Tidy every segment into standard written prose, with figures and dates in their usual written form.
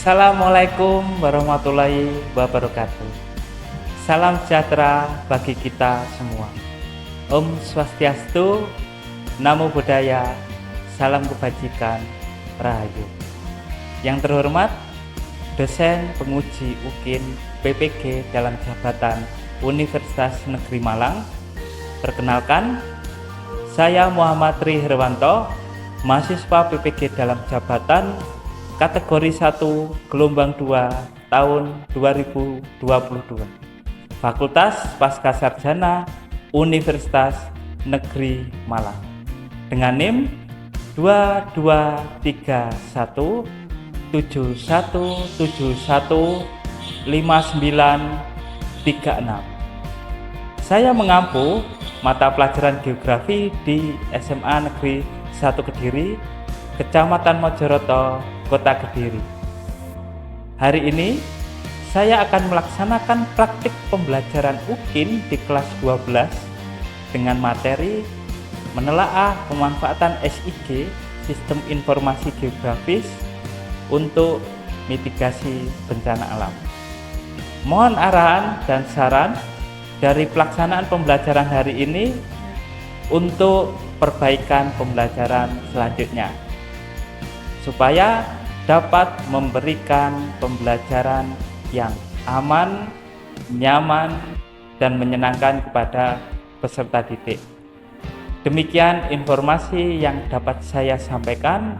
Assalamualaikum warahmatullahi wabarakatuh. Salam sejahtera bagi kita semua. Om Swastiastu, Namo Buddhaya, salam kebajikan, Rahayu. Yang terhormat, dosen penguji UKIN PPG dalam jabatan Universitas Negeri Malang. Perkenalkan, saya Muhammad Tri Herwanto, mahasiswa PPG dalam jabatan kategori 1 gelombang 2 tahun 2022, Fakultas Pascasarjana Universitas Negeri Malang, dengan NIM 2231715936. Saya mengampu mata pelajaran geografi di SMA Negeri 1 Kediri, Kecamatan Mojoroto, Kota Kediri. Hari ini saya akan melaksanakan praktik pembelajaran UKIN di kelas 12 dengan materi menelaah pemanfaatan SIG, Sistem Informasi Geografis, untuk mitigasi bencana alam. Mohon arahan dan saran dari pelaksanaan pembelajaran hari ini untuk perbaikan pembelajaran selanjutnya, supaya dapat memberikan pembelajaran yang aman, nyaman, dan menyenangkan kepada peserta didik. Demikian informasi yang dapat saya sampaikan.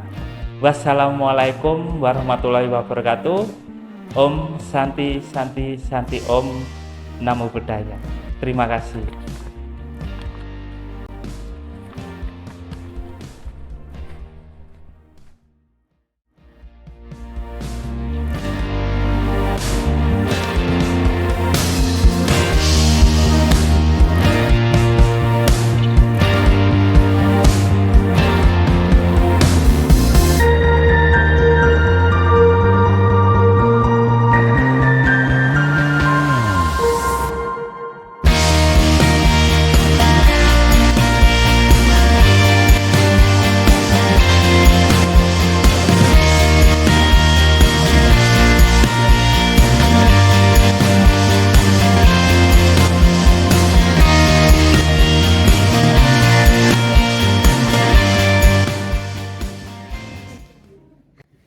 Wassalamualaikum warahmatullahi wabarakatuh. Om Santi Santi Santi Om, Namo Buddhaya. Terima kasih.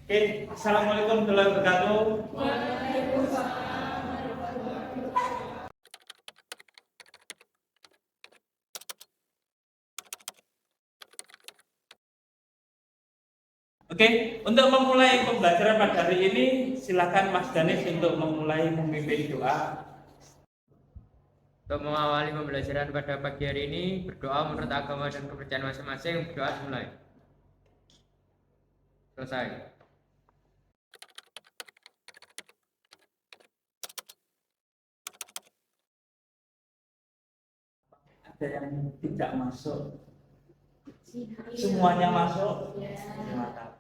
Oke, Assalamualaikum warahmatullahi wabarakatuh. Oke, untuk memulai pembelajaran pada hari ini, silakan Mas Danis untuk memulai memimpin doa. Untuk mengawali pembelajaran pada pagi hari ini, berdoa menurut agama dan kepercayaan masing-masing. Berdoa dimulai. Selesai. Ada yang tidak masuk, semuanya masuk. Mantap.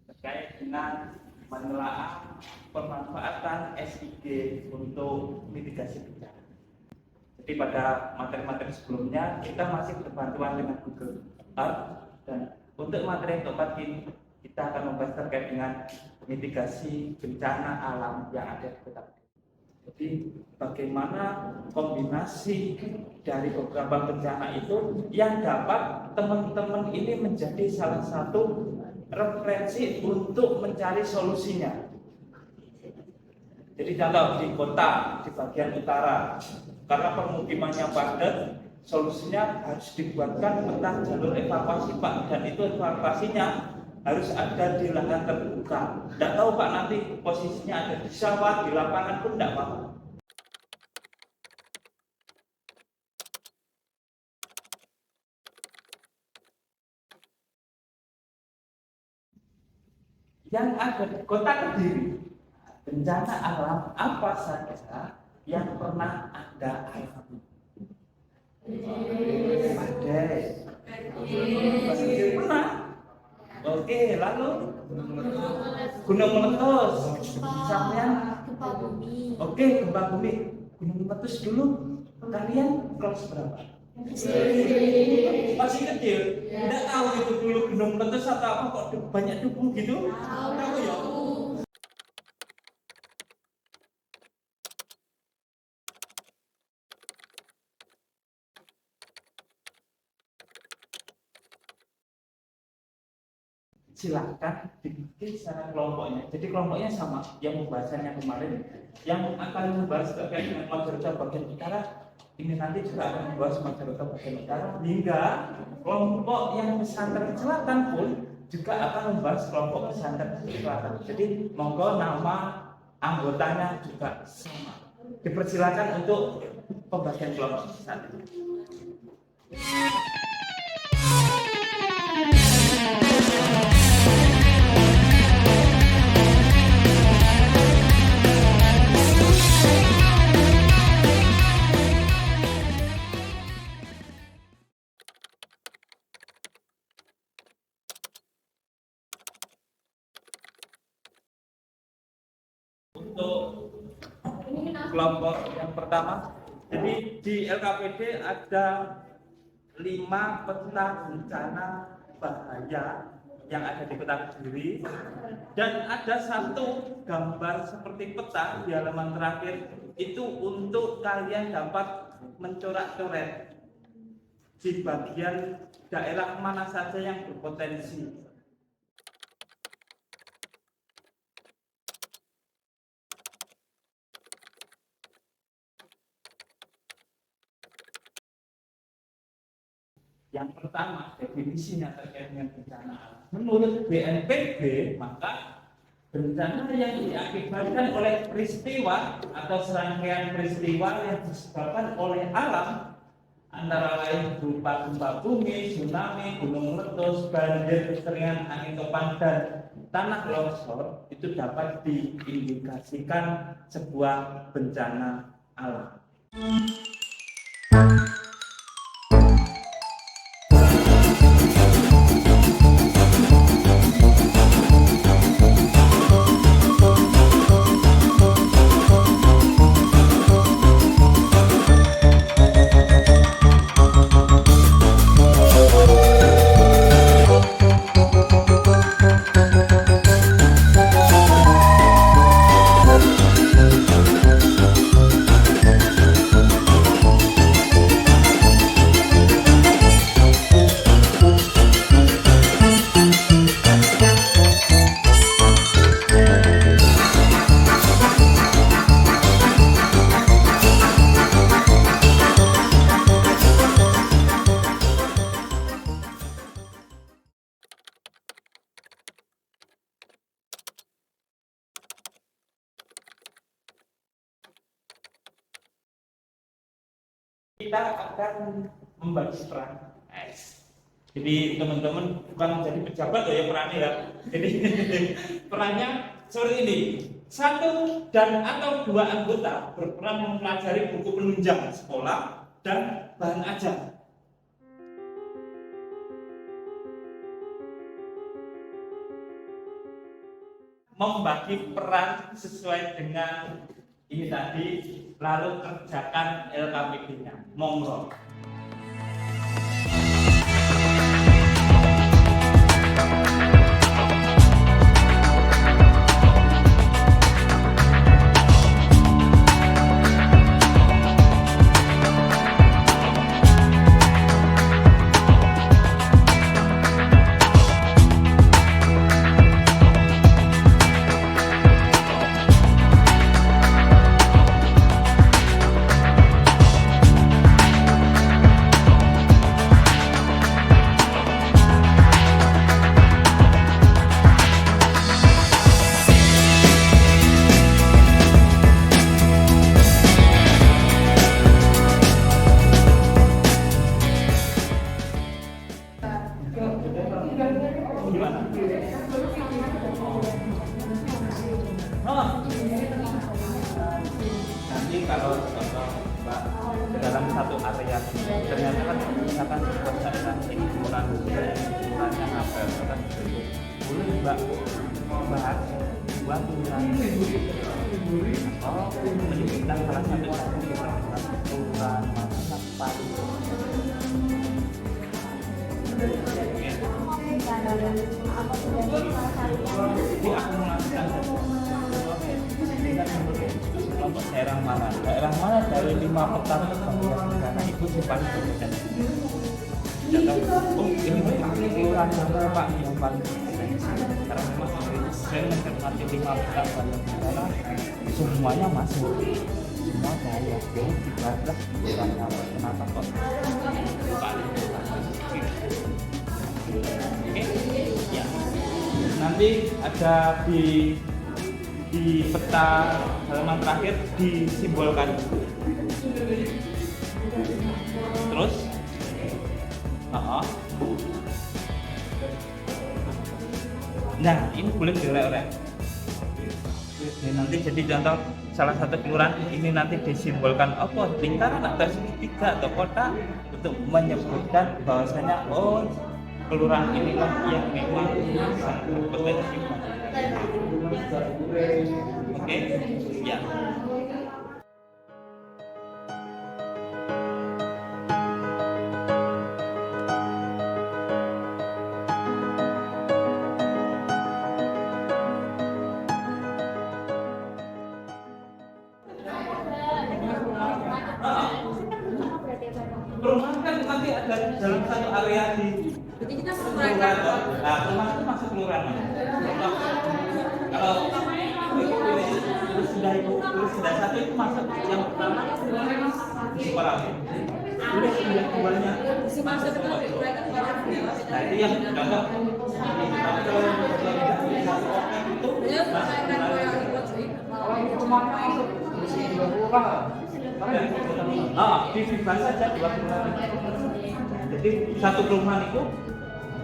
Terkait dengan menelaah pemanfaatan SIG untuk mitigasi bencana. Jadi pada materi-materi sebelumnya kita masih berbantuan dengan Google Earth, dan untuk materi yang keempat ini kita akan membahas terkait dengan mitigasi bencana alam yang ada di Kota Kediri. Jadi bagaimana kombinasi dari beberapa bencana itu yang dapat teman-teman ini menjadi salah satu referensi untuk mencari solusinya. Jadi contoh di kota di bagian utara, karena permukimannya padat, solusinya harus dibuatkan peta jalur evakuasi Pak, dan itu evakuasinya harus ada di lahan terbuka. Tidak tahu Pak, nanti posisinya ada di sawah, di lapangan pun tidak apa-apa. Yang ada di Kota Kediri, bencana alam apa saja yang pernah Anda alami? Badai. Banjir pernah? Oke, lalu gunung meletus. Sampean? Gempa bumi. Oke, gempa bumi. Gunung meletus dulu. Kalian kelas berapa? Masih kecil, tidak tahu itu dulu gunung meletus atau apa kok banyak debu gitu. Tahu ya? Silakan dibikin secara kelompoknya. Jadi kelompoknya sama, yang pembahasannya kemarin, yang akan membahas terkait dengan Majalengka bagian utara, ini nanti juga akan membahas Majalengka bagian utara, hingga kelompok yang pesantren selatan pun juga akan membahas kelompok pesantren selatan. Jadi monggo nama anggotanya juga sama. Dipersilakan untuk pembagian kelompok pesantren. Untuk kelompok yang pertama, jadi di LKPD ada 5 peta bencana bahaya yang ada di Kota Kediri, dan ada 1 gambar seperti peta di halaman terakhir itu untuk kalian dapat mencoret-coret di bagian daerah mana saja yang berpotensi. Yang pertama, definisinya terkait dengan bencana alam. Menurut BNPB, maka bencana yang diakibatkan oleh peristiwa atau serangkaian peristiwa yang disebabkan oleh alam, antara lain berupa gempa bumi, tsunami, gunung meletus, banjir, kekeringan, angin topan, dan tanah longsor, itu dapat diindikasikan sebuah bencana alam. Kita akan membagi peran. Jadi teman-teman bukan menjadi pejabat ya perannya ya. Jadi perannya seperti ini. 1 dan atau 2 anggota berperan mempelajari buku penunjang sekolah dan bahan ajar. Membagi peran sesuai dengan ini tadi, lalu kerjakan LKPD-nya. Monggo. Nanti kalau Mbak dalam satu area ternyata kan misalkan perusahaan ini ukurannya apa kan boleh Mbak membahas buat menyebutkan salah satu ukuran paru Jadi akumulasikan kelompok daerah mana dari 5 peta pembangunan bencana itu yang paling berpotensi. Oh ini kelurahan yang Pak yang paling berpotensi karena memang saya mencermati 5 peta pembangunan bencana semuanya masuk semua bahaya jauh 13 kelurahan awal. Kenapa kok paling berpotensi? Oke ya nanti ada di peta halaman terakhir disimbolkan terus nah ini boleh dioleh-oleh ini nanti jadi contoh salah satu kelurahan ini nanti disimbolkan apa lingkaran atau segitiga atau kotak untuk menyebutkan bahwasanya oh kelurahan inilah yang memang sangat berpotensi. Oke, ya. Perumahan kan nanti ada dalam satu area di kelurahan. Nah, perumahan itu masuk kelurahan. Kalau sudah satu itu masuk yang pertama di sekolah. Udah sudah keduanya masuk ke nah itu yang contoh. Tapi kalau itu divibas saja 2 kelurahan. Jadi satu perumahan itu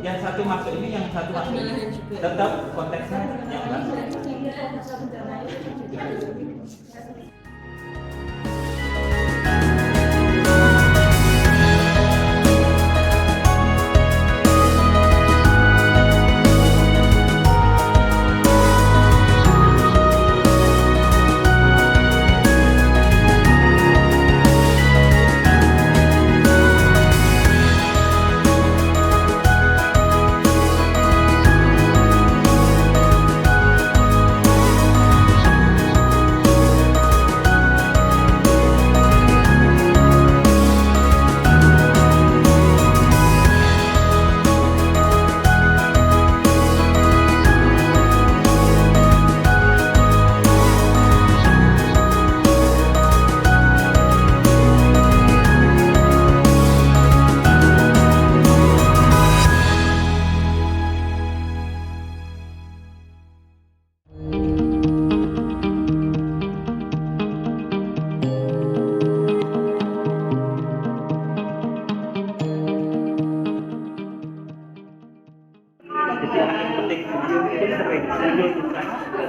yang satu masuk ini, yang satu masuk ini, tetap konteksnya yang masuk.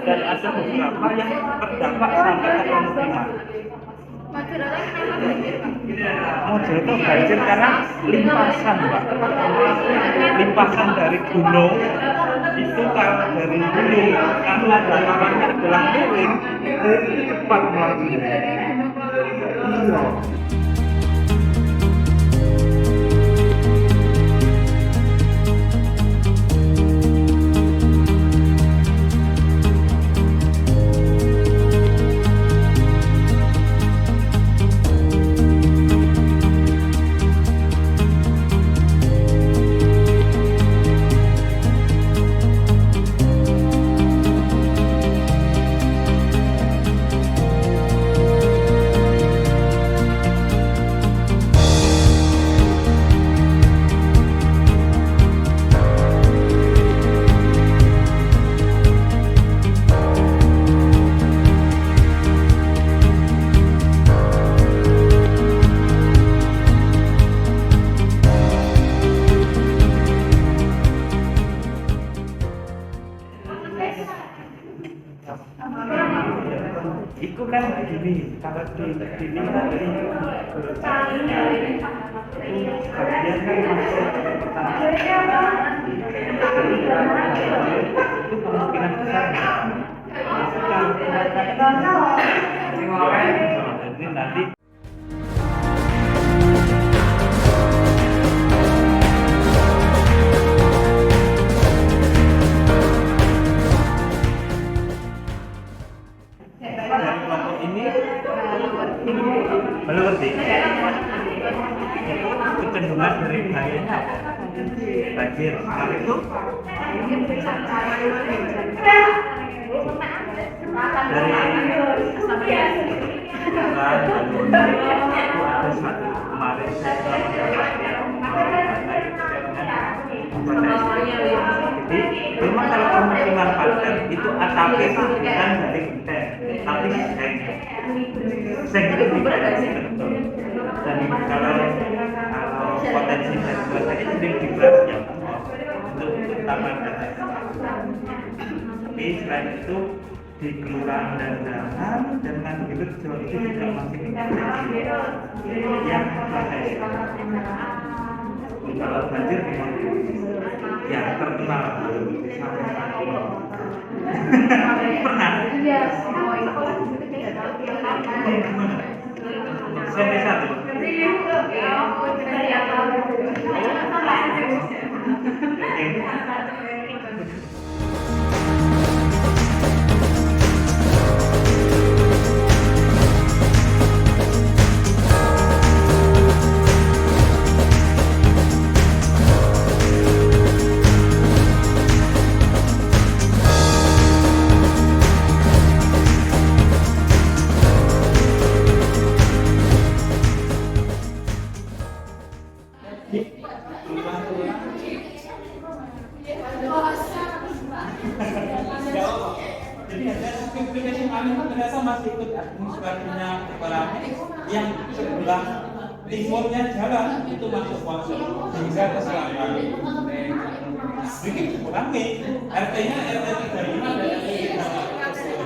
Dan ada beberapa yang terdampak sampai ke pemukiman. Model itu banjir karena limpasan, Pak. Limpasan dari gunung itu kalau dari gunung karena datarannya adalah miring, itu cepat melalui. Iya. Itu kan gini, kalau dilihat dari bagian kan masuk itu kemungkinan besar. Jadi nanti Jadi itu kecenderungan dari bahayanya apa? Banjir. Kalau itu dari ada satu kemarin saya jadi memang kalau pemukiman padat itu atapnya itu bukan dari genteng tapi seng itu dibatasi betul dan kalau potensi dari cuaca itu dibuat yang untuk taman dan tapi selain itu di kelurahan dan Jangan dengan begitu Jawa itu juga masih menjadi yang bahaya. Kalau banjir memang yang terkenal pernah sampai satu jadi ada aplikasi kami ternyata masih ikut administrasinya kepala yang sebelah timurnya jalan itu masuk masuk hingga ke selatan. Sedikit kurangi RT-nya RT 35 dan RT 35.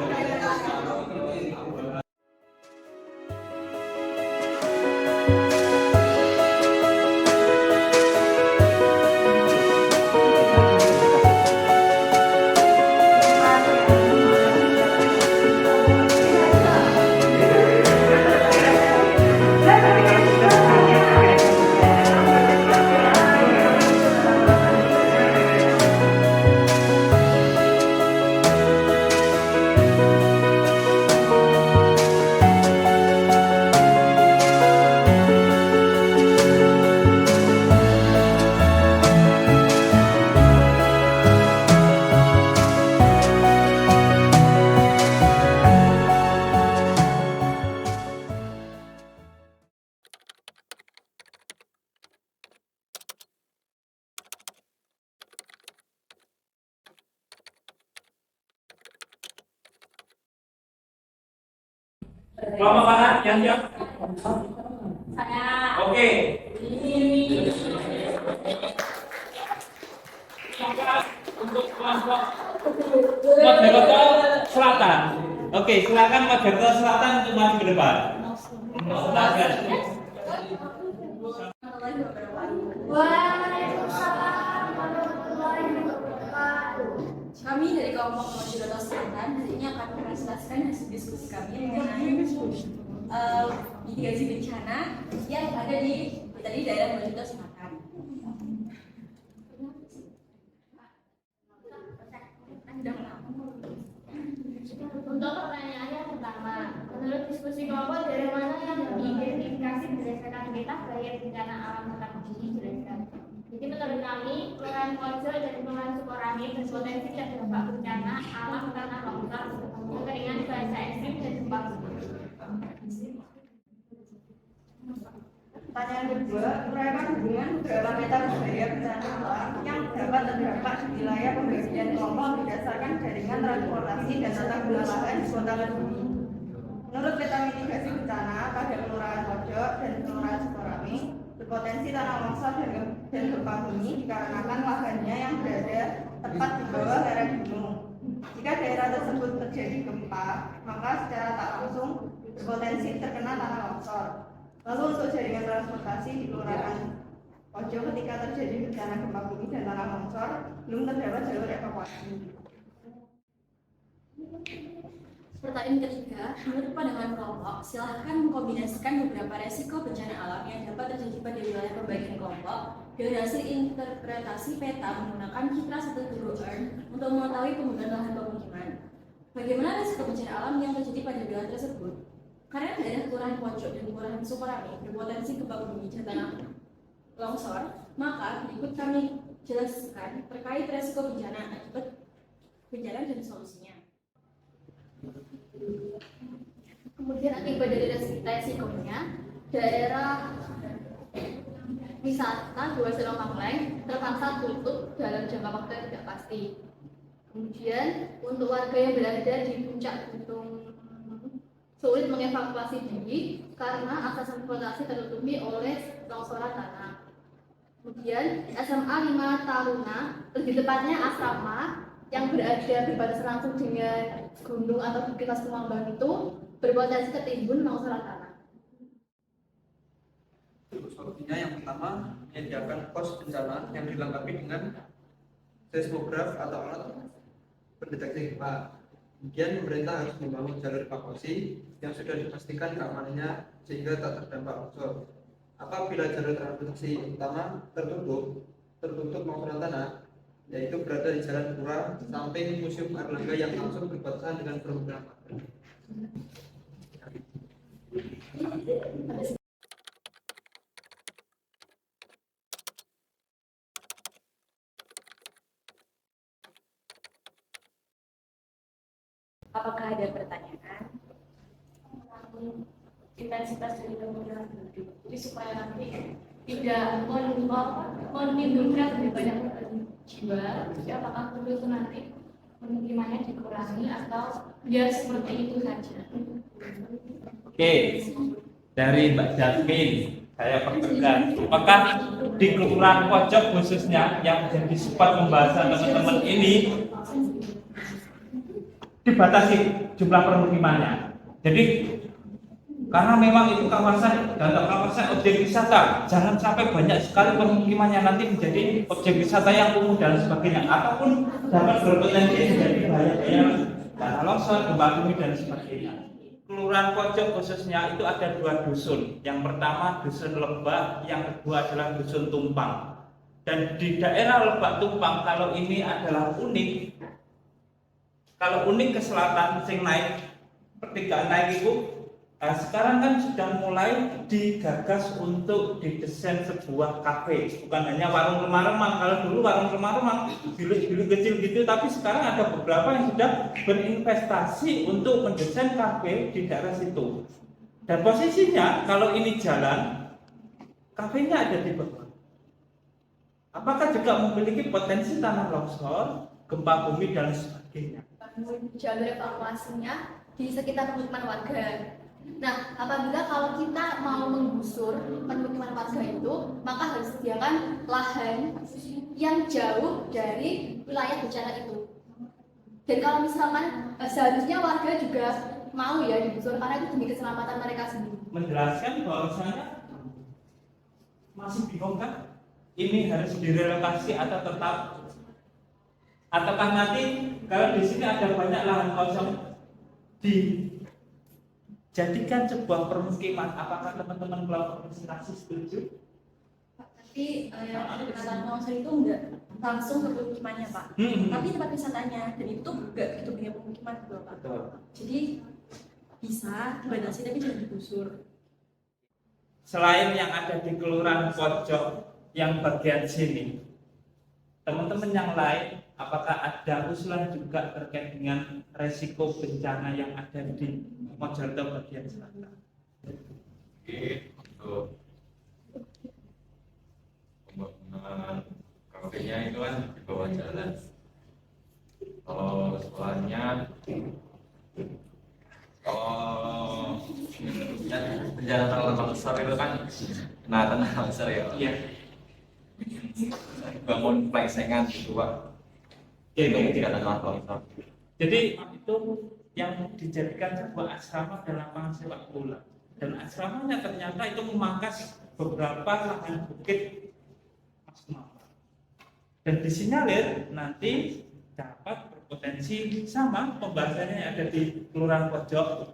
Kelompok mana yang siap? Saya. Oke. Untuk kelompok Mageroto Selatan. Oke, silakan Mageroto Selatan untuk maju ke depan. Silakan. Waalaikumsalam warahmatullahi wabarakatuh. Kami dari kelompok Mageroto Selatan hari ini akan mempresentasikan hasil diskusi kami mengenai mitigasi bencana yang ada di daerah Mageroto Selatan. Untuk pertanyaannya yang pertama, menurut diskusi kelompok daerah mana yang diidentifikasi berdasarkan peta bahaya bencana alam hutan bumi jelaskan. Jadi menurut kami, Kelurahan Pojo dan Kelurahan Sukorangi berpotensi terdampak bencana alam karena longsor, kekeringan cuaca ekstrim dan gempa bumi. Pertanyaan kedua, uraikan hubungan beberapa peta bahaya bencana alam yang dapat terdampak di wilayah pembagian kelompok berdasarkan jaringan transportasi dan tata guna lahan di kota Kediri. Menurut peta mitigasi bencana pada Kelurahan Pojok dan Kelurahan Sukorangi, berpotensi tanah longsor dan gempa bumi dikarenakan lahannya yang berada tepat di bawah lereng gunung. Jika daerah tersebut terjadi gempa, maka secara tak langsung berpotensi terkena tanah longsor. Lalu untuk jaringan transportasi di Kelurahan Pojo ketika terjadi bencana gempa bumi dan tanah longsor, belum terdapat jalur evakuasi. Pertanyaan ketiga, menurut pandangan kelompok, silahkan mengkombinasikan beberapa resiko bencana alam yang dapat terjadi pada wilayah pembagian kelompok dari hasil interpretasi peta menggunakan citra 1 Google Earth untuk mengetahui penggunaan lahan pemukiman. Bagaimana resiko bencana alam yang terjadi pada wilayah tersebut? Karena daerah kelurahan Pojok dan kelurahan Sukorame berpotensi gempa bumi dan tanah longsor, maka berikut kami jelaskan terkait resiko bencana akibat bencana dan solusinya. Kemudian akibat dari resikonya, daerah wisata Gua Selongmangleng terpaksa tutup dalam jangka waktu yang tidak pasti. Kemudian untuk warga yang berada di puncak gunung sulit mengevakuasi diri karena akses transportasi tertutupi oleh longsoran tanah. Kemudian SMA 5 Taruna, lebih tepatnya asrama yang berada berbatasan langsung dengan gunung atau bukit Mas Kumambang itu berpotensi tertimbun longsoran tanah. Solusinya yang pertama, menyediakan pos bencana yang dilengkapi dengan seismograf atau alat pendeteksi gempa. Kemudian pemerintah harus membangun jalur evakuasi yang sudah dipastikan keamanannya sehingga tak terdampak longsor. Apabila jalur transportasi utama tertutup longsoran tanah, yaitu berada di Jalan Pura samping Museum Airlangga yang langsung berbatasan dengan permukiman warga. Apakah ada pertanyaan? Intensitas dari kemungkinan penduduk, jadi supaya nanti tidak menimbulkan lebih banyak jiwa. Jadi apakah penduduk itu nanti pemukimannya dikurangi atau biar seperti itu saja? Oke, dari Mbak Jasmine saya perkenalkan, apakah di Kelurahan Pojok khususnya yang menjadi spot pembahasan teman-teman ini dibatasi jumlah permukimannya. Jadi karena memang itu kawasan objek wisata, jangan sampai banyak sekali permukimannya nanti menjadi objek wisata yang umum dan sebagainya, ataupun dapat berpotensi menjadi bahaya tanah longsor, gempa bumi dan sebagainya. Kelurahan Pojok khususnya itu ada 2 dusun. Yang pertama dusun Lebak, yang kedua adalah dusun Tumpang. Dan di daerah Lebak Tumpang kalau ini adalah unik. Kalau unik ke selatan sing naik pertigaan naik itu, sekarang kan sudah mulai digagas untuk didesain sebuah kafe, bukan hanya warung remang-remang. Kalau dulu warung remang-remang bilik-bilik kecil gitu, tapi sekarang ada beberapa yang sudah berinvestasi untuk mendesain kafe di daerah situ. Dan posisinya kalau ini jalan, kafenya ada di bawah. Apakah juga memiliki potensi tanah longsor, gempa bumi dan sebagainya? Jalur evakuasinya di sekitar pemukiman warga. Nah, apabila kalau kita mau menggusur pemukiman warga itu, maka harus disediakan lahan yang jauh dari wilayah bencana itu. Dan kalau misalkan seharusnya warga juga mau ya digusur karena itu demi keselamatan mereka sendiri. Menjelaskan bahwasanya masih bingung kan? Ini harus direlokasi atau tetap? Ataukah nanti kalau di sini ada banyak lahan kosong dijadikan sebuah permukiman? Apakah teman-teman kelompok administrasi setuju? Tapi yang longsor itu enggak langsung ke pemukimannya, Pak. Tapi tempat wisatanya, dan itu enggak gitu punya pemukiman juga, Pak. Betul. Jadi bisa dibatasi tapi jangan digusur. Selain yang ada di Kelurahan Pojok yang bagian sini, teman-teman yang lain, apakah ada usulan juga terkait dengan resiko bencana yang ada di Mojokerto bagian selatan? Oke, untuk pembangunan kafenya itu kan di bawah jalan. Kalau sekolahnya, kalau bencana tanah longsor itu kan kena tanah longsor ya. Iya. Bangun peleksengan gitu Pak. Itu tidak tanah longsor. Jadi itu yang dijadikan sebuah asrama dan lapangan sepak bola. Dan asramanya ternyata itu memangkas beberapa lahan bukit Mas Kumambang. Dan disinyalir nanti dapat berpotensi sama pembahasannya yang ada di Kelurahan Pojok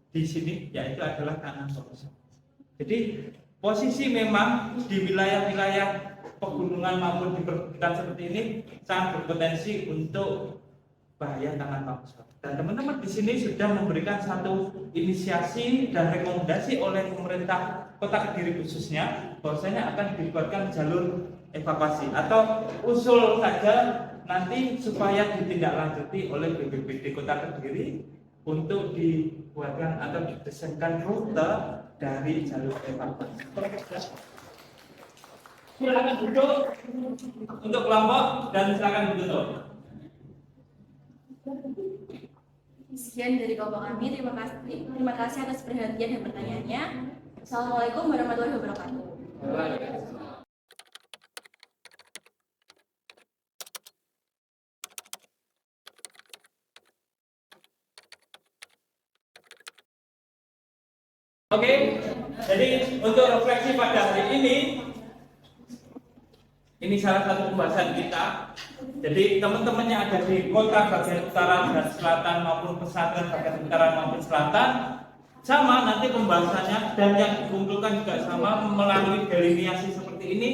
di sini, yaitu adalah tanah longsor. Jadi posisi memang di wilayah-wilayah pegunungan maupun di perbukitan seperti ini sangat berpotensi untuk bahaya tanah longsor. Dan teman-teman di sini sudah memberikan satu inisiasi dan rekomendasi oleh pemerintah Kota Kediri khususnya bahwasanya akan dibuatkan jalur evakuasi atau usul saja nanti supaya ditindaklanjuti oleh BPBD Kota Kediri untuk dibuatkan atau didesainkan rute dari jalur evakuasi. Silakan duduk untuk kelompok dan silakan ditutup. Sekian dari kelompok kami. Terima kasih atas perhatian dan pertanyaannya. Assalamualaikum warahmatullahi wabarakatuh. Oke, jadi untuk refleksi pada hari ini salah satu pembahasan kita. Jadi teman-teman yang ada di kota bagian utara dan selatan maupun pesantren bagian utara maupun selatan sama nanti pembahasannya dan yang dikumpulkan juga sama melalui delineasi seperti ini.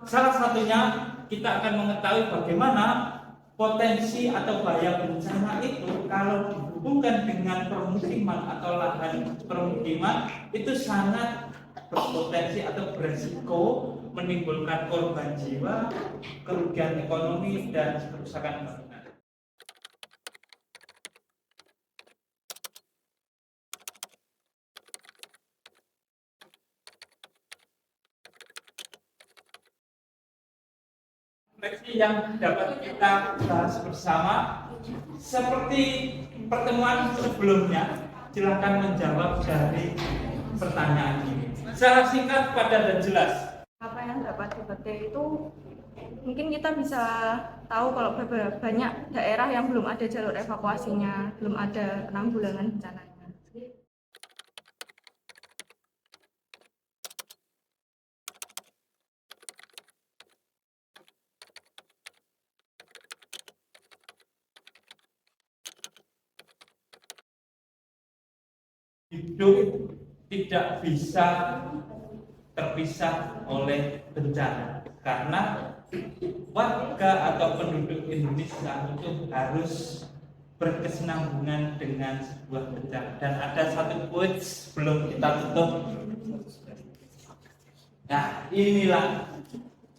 Salah satunya kita akan mengetahui bagaimana potensi atau bahaya bencana itu kalau dihubungkan dengan permukiman atau lahan permukiman itu sangat berpotensi atau beresiko menimbulkan korban jiwa, kerugian ekonomi dan kerusakan bangunan. Refleksi yang dapat kita bahas bersama seperti pertemuan sebelumnya, silakan menjawab dari pertanyaan ini secara singkat, padat dan jelas. Apa yang dapat dipetik itu mungkin kita bisa tahu kalau banyak daerah yang belum ada jalur evakuasinya, belum ada penanggulangan bencananya. Hidup tidak bisa terpisah oleh bencana karena warga atau penduduk Indonesia itu harus berkesinambungan dengan sebuah bencana. Dan ada satu quotes sebelum kita tutup. Nah, inilah.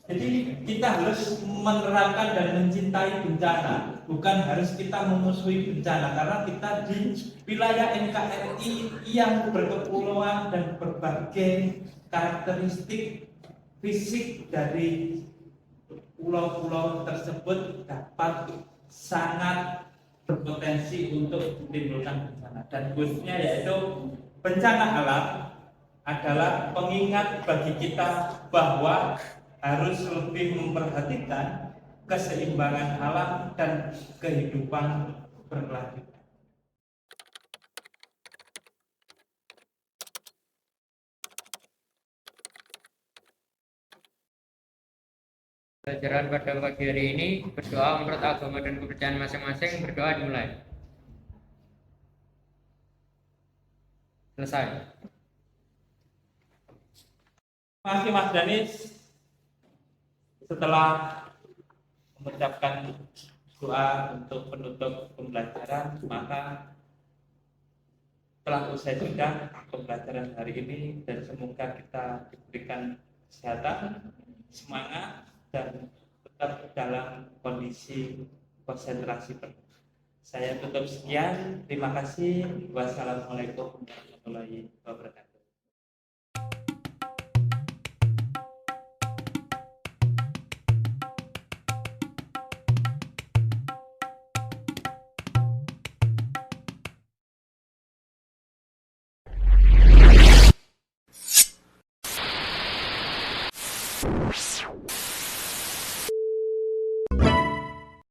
Jadi kita harus menerapkan dan mencintai bencana, bukan harus kita memusuhi bencana, karena kita di wilayah NKRI yang berkepulauan dan berbagai karakteristik fisik dari pulau-pulau tersebut dapat sangat berpotensi untuk menimbulkan bencana. Dan khususnya yaitu bencana alam adalah pengingat bagi kita bahwa harus lebih memperhatikan keseimbangan alam dan kehidupan berkelanjutan. Pelajaran pada pagi hari ini, berdoa menurut agama dan kepercayaan masing-masing. Berdoa dimulai. Selesai. Terima kasih Mas Danis. Setelah mengucapkan doa untuk penutup pembelajaran, maka telah usai sudah pembelajaran hari ini dan semoga kita diberikan kesehatan, semangat dan tetap dalam kondisi konsentrasi penuh. Saya tutup sekian. Terima kasih. Wassalamualaikum warahmatullahi wabarakatuh.